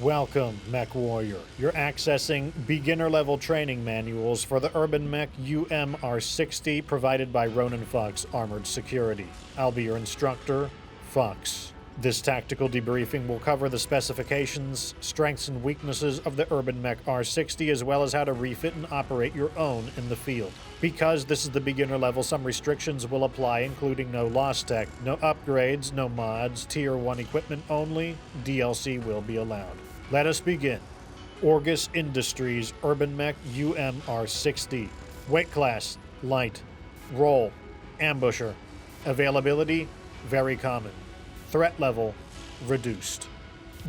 Welcome, MechWarrior. You're accessing beginner-level training manuals for the UrbanMech UM-R60 provided by Ronin Fox Armored Security. I'll be your instructor, Fox. This tactical debriefing will cover the specifications, strengths, and weaknesses of the UrbanMech R60 as well as how to refit and operate your own in the field. Because this is the beginner level, some restrictions will apply, including no lost tech, no upgrades, no mods, Tier 1 equipment only, DLC will be allowed. Let us begin. Orgus Industries UrbanMech UM-R60. Weight class, light. Role, ambusher. Availability, very common. Threat level, reduced.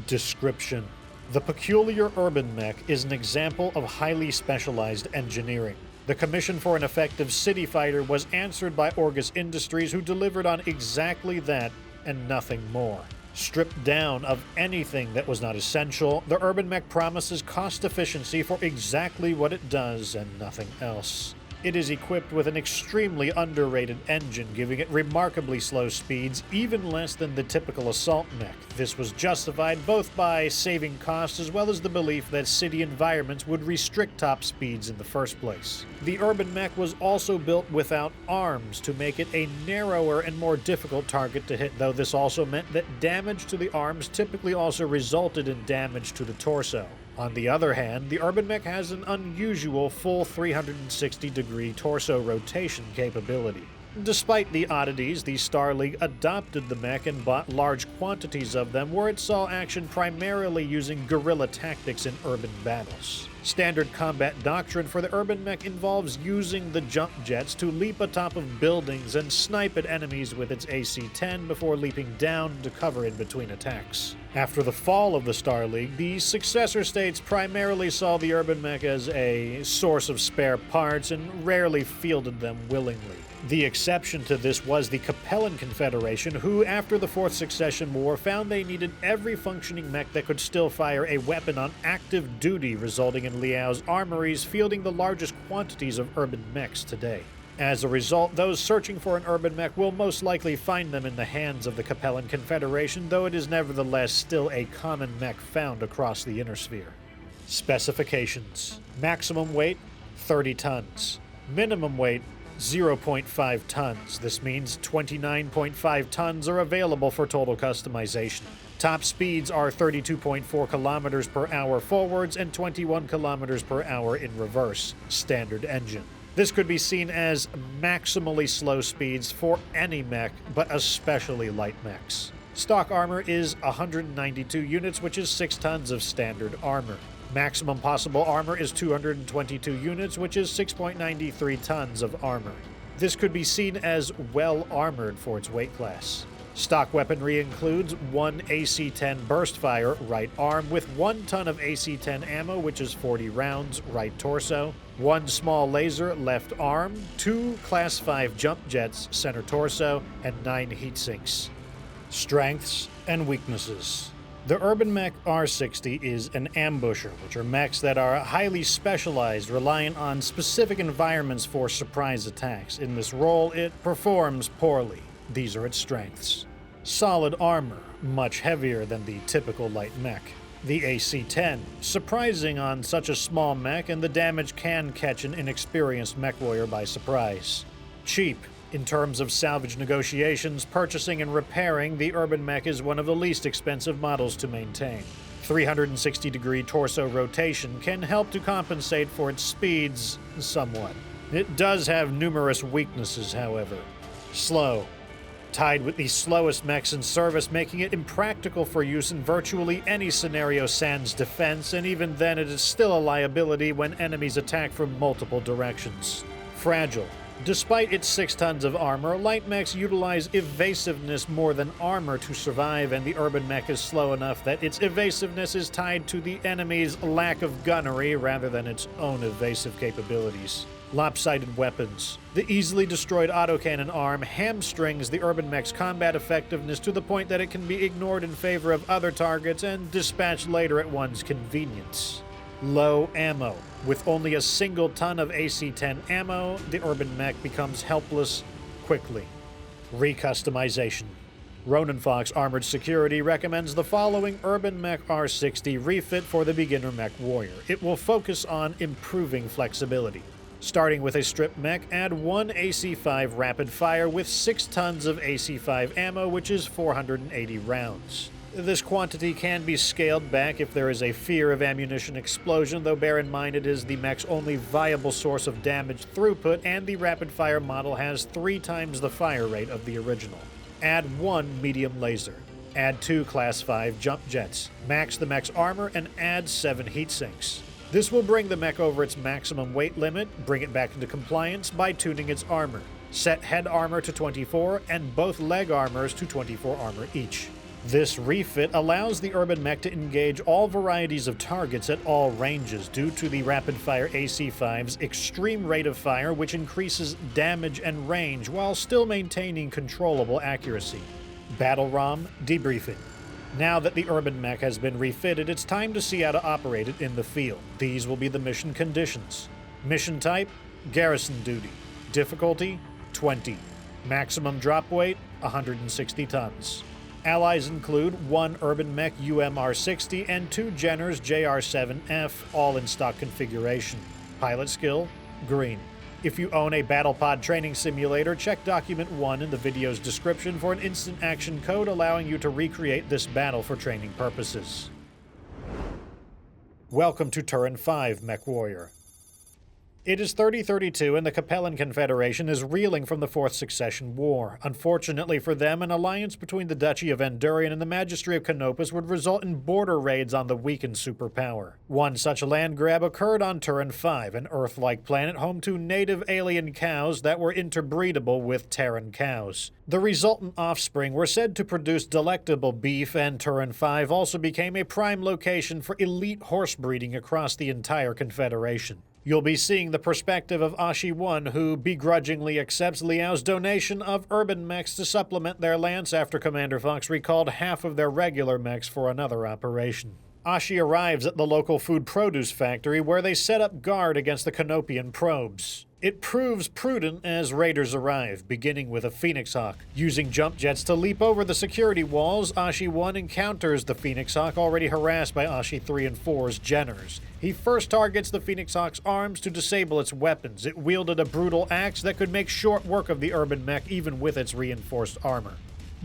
Description. The peculiar UrbanMech is an example of highly specialized engineering. The commission for an effective city fighter was answered by Orgus Industries, who delivered on exactly that and nothing more. Stripped down of anything that was not essential, the UrbanMech promises cost efficiency for exactly what it does and nothing else. It is equipped with an extremely underrated engine, giving it remarkably slow speeds, even less than the typical assault mech. This was justified both by saving costs as well as the belief that city environments would restrict top speeds in the first place. The UrbanMech was also built without arms to make it a narrower and more difficult target to hit, though this also meant that damage to the arms typically also resulted in damage to the torso. On the other hand, the UrbanMech has an unusual full 360-degree torso rotation capability. Despite the oddities, the Star League adopted the mech and bought large quantities of them, where it saw action primarily using guerrilla tactics in urban battles. Standard combat doctrine for the UrbanMech involves using the jump jets to leap atop of buildings and snipe at enemies with its AC-10 before leaping down to cover in between attacks. After the fall of the Star League, the successor states primarily saw the UrbanMech as a source of spare parts and rarely fielded them willingly. The exception to this was the Capellan Confederation, who, after the Fourth Succession War, found they needed every functioning mech that could still fire a weapon on active duty, resulting in Liao's armories fielding the largest quantities of urban mechs today. As a result, those searching for an UrbanMech will most likely find them in the hands of the Capellan Confederation, though it is nevertheless still a common mech found across the Inner Sphere. Specifications. Maximum weight, 30 tons. Minimum weight, 0.5 tons. This means 29.5 tons are available for total customization. Top speeds are 32.4 kilometers per hour forwards and 21 kilometers per hour in reverse. Standard engine. This could be seen as maximally slow speeds for any mech, but especially light mechs. Stock armor is 192 units, which is 6 tons of standard armor. Maximum possible armor is 222 units, which is 6.93 tons of armor. This could be seen as well armored for its weight class. Stock weaponry includes one AC-10 burst fire right arm with 1 ton of AC-10 ammo, which is 40 rounds, right torso, 1 small laser left arm, 2 Class 5 jump jets center torso, and 9 heat sinks. Strengths and weaknesses. The UrbanMech R60 is an ambusher, which are mechs that are highly specialized, reliant on specific environments for surprise attacks. In this role, it performs poorly. These are its strengths. Solid armor, much heavier than the typical light mech. The AC-10, surprising on such a small mech, and the damage can catch an inexperienced MechWarrior by surprise. Cheap. In terms of salvage negotiations, purchasing, and repairing, the UrbanMech is one of the least expensive models to maintain. 360-degree torso rotation can help to compensate for its speeds somewhat. It does have numerous weaknesses, however. Slow. Tied with the slowest mechs in service, making it impractical for use in virtually any scenario sans defense, and even then it is still a liability when enemies attack from multiple directions. Fragile. Despite its 6 tons of armor, light mechs utilize evasiveness more than armor to survive, and the UrbanMech is slow enough that its evasiveness is tied to the enemy's lack of gunnery rather than its own evasive capabilities. Lopsided weapons. The easily destroyed autocannon arm hamstrings the UrbanMech's combat effectiveness to the point that it can be ignored in favor of other targets and dispatched later at one's convenience. Low ammo. With only a single ton of AC-10 ammo, the UrbanMech becomes helpless quickly. Recustomization. Ronin Fox Armored Security recommends the following UrbanMech R60 refit for the beginner mech warrior. It will focus on improving flexibility. Starting with a stripped mech, add 1 AC-5 rapid fire with 6 tons of AC-5 ammo, which is 480 rounds. This quantity can be scaled back if there is a fear of ammunition explosion, though bear in mind it is the mech's only viable source of damage throughput, and the rapid-fire model has 3 times the fire rate of the original. Add 1 medium laser. Add 2 Class 5 jump jets. Max the mech's armor and add 7 heat sinks. This will bring the mech over its maximum weight limit, bring it back into compliance by tuning its armor. Set head armor to 24 and both leg armors to 24 armor each. This refit allows the UrbanMech to engage all varieties of targets at all ranges due to the rapid-fire AC-5's extreme rate of fire, which increases damage and range while still maintaining controllable accuracy. BattleRom Debriefing. Now that the UrbanMech has been refitted, it's time to see how to operate it in the field. These will be the mission conditions. Mission type, garrison duty. Difficulty, 20. Maximum drop weight, 160 tons. Allies include 1 UrbanMech UM-R60 and 2 Jenners JR7F, all in stock configuration. Pilot skill, green. If you own a BattlePod training simulator, check Document 1 in the video's description for an instant action code allowing you to recreate this battle for training purposes. Welcome to Turn 5, MechWarrior. It is 3032 and the Capellan Confederation is reeling from the Fourth Succession War. Unfortunately for them, an alliance between the Duchy of Endurian and the Magistry of Canopus would result in border raids on the weakened superpower. One such land grab occurred on Turin 5, an Earth-like planet home to native alien cows that were interbreedable with Terran cows. The resultant offspring were said to produce delectable beef, and Turin 5 also became a prime location for elite horse breeding across the entire Confederation. You'll be seeing the perspective of Ashi 1, who begrudgingly accepts Liao's donation of urban mechs to supplement their lance after Commander Fox recalled half of their regular mechs for another operation. Ashi arrives at the local food produce factory where they set up guard against the Canopian probes. It proves prudent as raiders arrive, beginning with a Phoenix Hawk. Using jump jets to leap over the security walls, Ashi 1 encounters the Phoenix Hawk already harassed by Ashi 3 and 4's Jenners. He first targets the Phoenix Hawk's arms to disable its weapons. It wielded a brutal axe that could make short work of the UrbanMech even with its reinforced armor.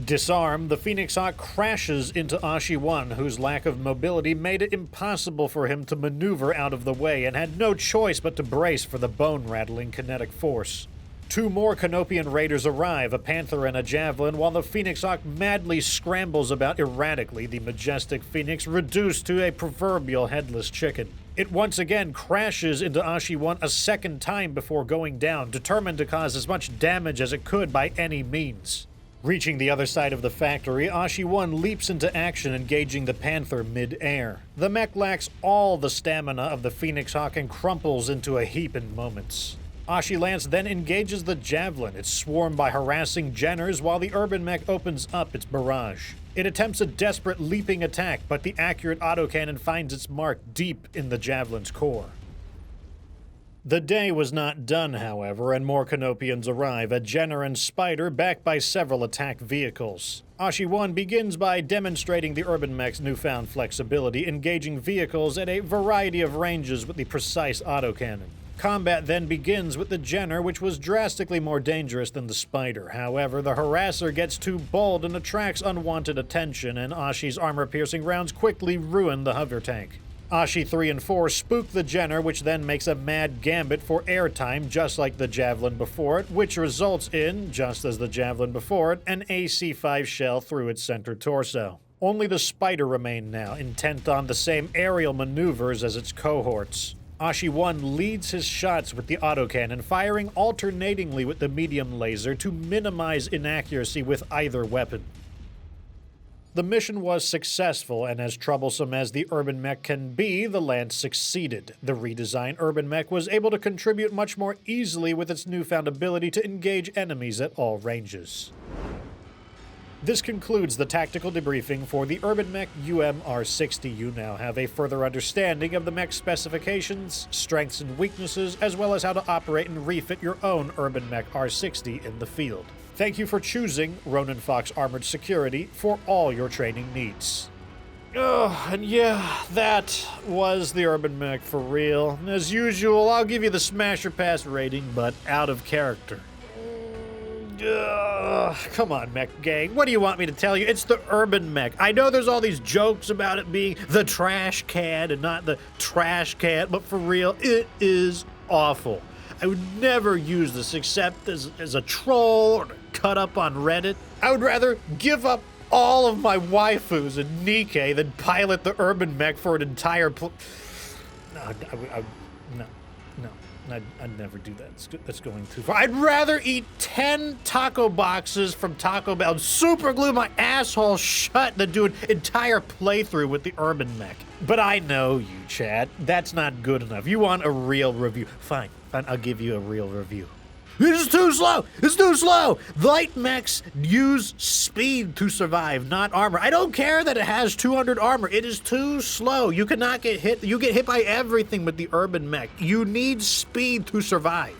Disarmed, the Phoenix Hawk crashes into Ashi 1, whose lack of mobility made it impossible for him to maneuver out of the way and had no choice but to brace for the bone-rattling kinetic force. 2 more Canopian raiders arrive, a panther and a javelin, while the Phoenix Hawk madly scrambles about erratically, the majestic Phoenix reduced to a proverbial headless chicken. It once again crashes into Ashi 1 a second time before going down, determined to cause as much damage as it could by any means. Reaching the other side of the factory, Ashi 1 leaps into action, engaging the Panther mid-air. The mech lacks all the stamina of the Phoenix Hawk and crumples into a heap in moments. Ashi Lance then engages the Javelin. It's swarmed by harassing Jenners while the UrbanMech opens up its barrage. It attempts a desperate leaping attack, but the accurate autocannon finds its mark deep in the Javelin's core. The day was not done, however, and more Canopians arrive, a Jenner and Spider backed by several attack vehicles. Ashi 1 begins by demonstrating the UrbanMech's newfound flexibility, engaging vehicles at a variety of ranges with the precise autocannon. Combat then begins with the Jenner, which was drastically more dangerous than the Spider. However, the harasser gets too bold and attracts unwanted attention, and Ashi's armor-piercing rounds quickly ruin the hover tank. Ashi 3 and 4 spook the Jenner, which then makes a mad gambit for airtime, just like the Javelin before it, which results in, just as the Javelin before it, an AC-5 shell through its center torso. Only the Spider remained now, intent on the same aerial maneuvers as its cohorts. Ashi 1 leads his shots with the autocannon, firing alternatingly with the medium laser to minimize inaccuracy with either weapon. The mission was successful, and as troublesome as the UrbanMech can be, the Lance succeeded. The redesigned UrbanMech was able to contribute much more easily with its newfound ability to engage enemies at all ranges. This concludes the tactical debriefing for the UrbanMech UM-R60. You now have a further understanding of the mech specifications, strengths and weaknesses, as well as how to operate and refit your own UrbanMech R60 in the field. Thank you for choosing Ronin Fox Armored Security for all your training needs. Oh, and yeah, that was the UrbanMech for real. As usual, I'll give you the smash or pass rating, but out of character. Come on, Mech Gang. What do you want me to tell you? It's the UrbanMech. I know there's all these jokes about it being the trash can and not the trash can, but for real, it is awful. I would never use this except as a troll or to cut up on Reddit. I would rather give up all of my waifus in Nikkei than pilot the UrbanMech for an entire I'd never do that. That's going too far. I'd rather eat 10 taco boxes from Taco Bell and super glue my asshole shut than do an entire playthrough with the UrbanMech. But I know you, Chad. That's not good enough. You want a real review. Fine, I'll give you a real review. This is too slow! It's too slow! Light mechs use speed to survive, not armor. I don't care that it has 200 armor. It is too slow. You cannot get hit. You get hit by everything with the UrbanMech. You need speed to survive.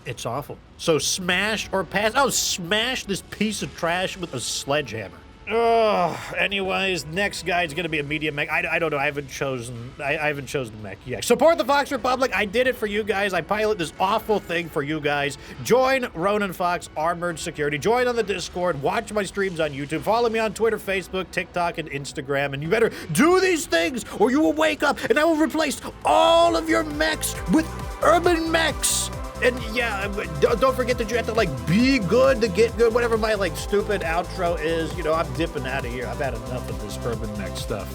It's awful. So smash or pass. Oh, smash this piece of trash with a sledgehammer. Anyways, next guy's gonna be a medium mech. I don't know. I haven't chosen the mech yet. Support the Fox Republic. I did it for you guys. I pilot this awful thing for you guys. Join Ronin Fox Armored Security. Join on the Discord. Watch my streams on YouTube. Follow me on Twitter, Facebook, TikTok, and Instagram. And you better do these things or you will wake up and I will replace all of your mechs with UrbanMechs. And yeah, don't forget that you have to like be good to get good. Whatever my like stupid outro is, you know, I'm dipping out of here. I've had enough of this UrbanMech stuff.